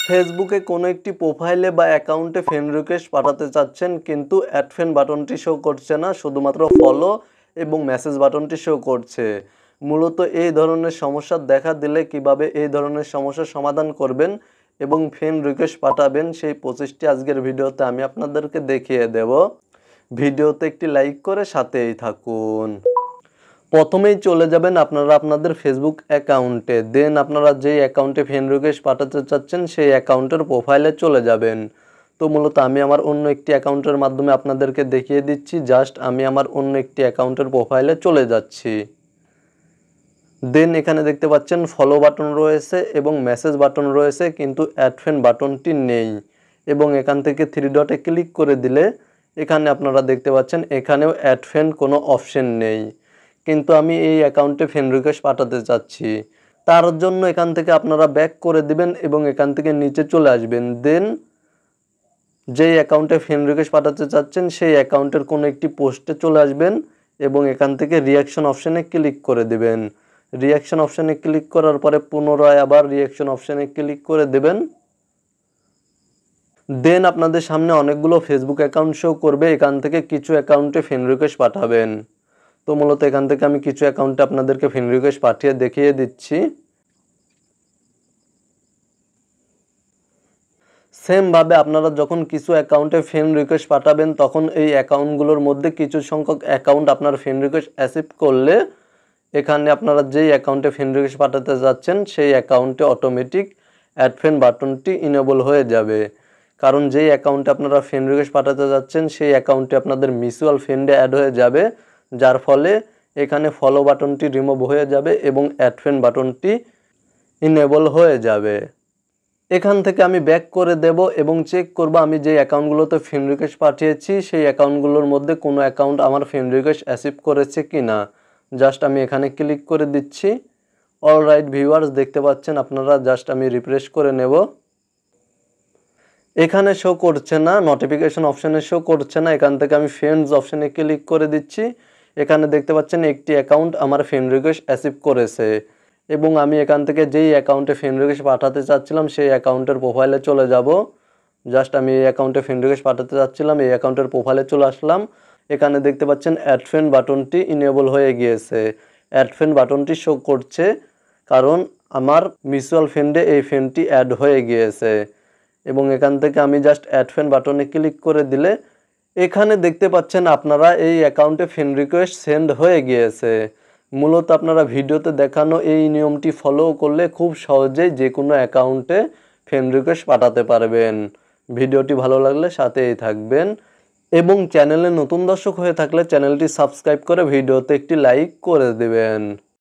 ফেসবুকে কোনো একটি প্রোফাইলে বা অ্যাকাউন্টে ফ্রেন্ড রিকোয়েস্ট পাঠাতে চাচ্ছেন কিন্তু অ্যাড ফ্রেন্ড বাটনটি শো করছে না, শুধুমাত্র ফলো এবং মেসেজ বাটনটি শো করছে। মূলত এই ধরনের সমস্যা দেখা দিলে কিভাবে এই ধরনের সমস্যার সমাধান করবেন এবং ফ্রেন্ড রিকোয়েস্ট পাঠাবেন সেই প্রসেসটি আজকের ভিডিওতে আমি আপনাদেরকে দেখিয়ে দেব। ভিডিওতে একটি লাইক করে সাথেই থাকুন। প্রথমেই চলে যাবেন আপনারা আপনাদের ফেসবুক অ্যাকাউন্টে, দেন আপনারা যেই অ্যাকাউন্টে ফ্রেন্ড রিকোয়েস্ট পাঠাতে চাচ্ছেন সেই অ্যাকাউন্টের প্রোফাইলে চলে যাবেন। তো মূলত আমি আমার অন্য একটি অ্যাকাউন্টের মাধ্যমে আপনাদেরকে দেখিয়ে দিচ্ছি। জাস্ট আমি আমার অন্য একটি অ্যাকাউন্টের প্রোফাইলে চলে যাচ্ছি। দেন এখানে দেখতে পাচ্ছেন ফলো বাটন রয়েছে এবং মেসেজ বাটন রয়েছে, কিন্তু অ্যাড ফ্রেন্ড বাটনটি নেই। এবং এখান থেকে থ্রি ডটে ক্লিক করে দিলে এখানে আপনারা দেখতে পাচ্ছেন এখানেও অ্যাড ফ্রেন্ড কোনো অপশন নেই, কিন্তু আমি এই অ্যাকাউন্টে ফ্রেন্ড রিকোয়েস্ট পাঠাতে চাচ্ছি। তার জন্য এখান থেকে আপনারা ব্যাক করে দিবেন এবং এখান থেকে নিচে চলে আসবেন। দেন যেই অ্যাকাউন্টে ফ্রেন্ড রিকোয়েস্ট পাঠাতে চাচ্ছেন সেই অ্যাকাউন্টের কোনো একটি পোস্টে চলে আসবেন এবং এখান থেকে রিয়াকশন অপশানে ক্লিক করে দিবেন। রিয়াকশন অপশানে ক্লিক করার পরে পুনরায় আবার রিয়াকশন অপশানে ক্লিক করে দেবেন। দেন আপনাদের সামনে অনেকগুলো ফেসবুক অ্যাকাউন্ট শো করবে, এখান থেকে কিছু অ্যাকাউন্টে ফ্রেন্ড রিকোয়েস্ট পাঠাবেন। তো মূলত এখান থেকে আমি কিছু অ্যাকাউন্টে আপনাদেরকে ফ্রেন্ড রিকোয়েস্ট পাঠিয়ে দেখিয়ে দিচ্ছি। সেমভাবে আপনারা যখন কিছু অ্যাকাউন্টে ফ্রেন্ড রিকোয়েস্ট পাঠাবেন তখন এই অ্যাকাউন্টগুলোর মধ্যে কিছু সংখ্যক অ্যাকাউন্ট আপনার ফ্রেন্ড রিকোয়েস্ট অ্যাকসেপ্ট করলে এখানে আপনারা যেই অ্যাকাউন্টে ফ্রেন্ড রিকোয়েস্ট পাঠাতে যাচ্ছেন সেই অ্যাকাউন্টে অটোমেটিক অ্যাড ফ্রেন্ড বাটনটি ইনেবল হয়ে যাবে। কারণ যেই অ্যাকাউন্টে আপনারা ফ্রেন্ড রিকোয়েস্ট পাঠাতে যাচ্ছেন সেই অ্যাকাউন্টে আপনাদের মিউচুয়াল ফ্রেন্ডে অ্যাড হয়ে যাবে, যার ফলে এখানে ফলো বাটনটি রিমুভ হয়ে যাবে এবং অ্যাড ফ্রেন্ড বাটনটি ইনেবল হয়ে যাবে। এখান থেকে আমি ব্যাক করে দেব এবং চেক করব আমি যে অ্যাকাউন্টগুলোতে ফ্রেন্ড রিকোয়েস্ট পাঠিয়েছি সেই অ্যাকাউন্টগুলোর মধ্যে কোনো অ্যাকাউন্ট আমার ফ্রেন্ড রিকোয়েস্ট অ্যাকসেপ্ট করেছে কি না। জাস্ট আমি এখানে ক্লিক করে দিচ্ছি। অলরাইট ভিউয়ার্স, দেখতে পাচ্ছেন আপনারা, জাস্ট আমি রিফ্রেশ করে নেব। এখানে শো করছে না, নোটিফিকেশন অপশানে শো করছে না। এখান থেকে আমি ফ্রেন্ডস অপশানে ক্লিক করে দিচ্ছি। এখানে দেখতে পাচ্ছেন একটি অ্যাকাউন্ট আমার ফ্রেন্ড রিকোয়েস্ট অ্যাকসেপ্ট করেছে এবং আমি এখান থেকে যেই অ্যাকাউন্টে ফ্রেন্ড রিকোয়েস্ট পাঠাতে চাচ্ছিলাম সেই অ্যাকাউন্টের প্রোফাইলে চলে যাব। জাস্ট আমি এই অ্যাকাউন্টে ফ্রেন্ড রিকোয়েস্ট পাঠাতে চাচ্ছিলাম, এই অ্যাকাউন্টের প্রোফাইলে চলে আসলাম। এখানে দেখতে পাচ্ছেন অ্যাড ফ্রেন্ড বাটনটি ইনেবল হয়ে গিয়েছে। অ্যাড ফ্রেন্ড বাটনটি শো করছে কারণ আমার মিউচুয়াল ফ্রেন্ডে এই ফ্রেন্ডটি অ্যাড হয়ে গিয়েছে। এবং এখান থেকে আমি জাস্ট অ্যাড ফ্রেন্ড বাটনে ক্লিক করে দিলে এখানে দেখতে পাচ্ছেন আপনারা এই অ্যাকাউন্টে ফ্রেন্ড রিকোয়েস্ট সেন্ড হয়ে গিয়েছে। মূলত আপনারা ভিডিওতে দেখানো এই নিয়মটি ফলো করলে খুব সহজেই যে কোনো অ্যাকাউন্টে ফ্রেন্ড রিকোয়েস্ট পাঠাতে পারবেন। ভিডিওটি ভালো লাগলে সাথেই থাকবেন এবং চ্যানেলে নতুন দর্শক হয়ে থাকলে চ্যানেলটি সাবস্ক্রাইব করে ভিডিওতে একটি লাইক করে দেবেন।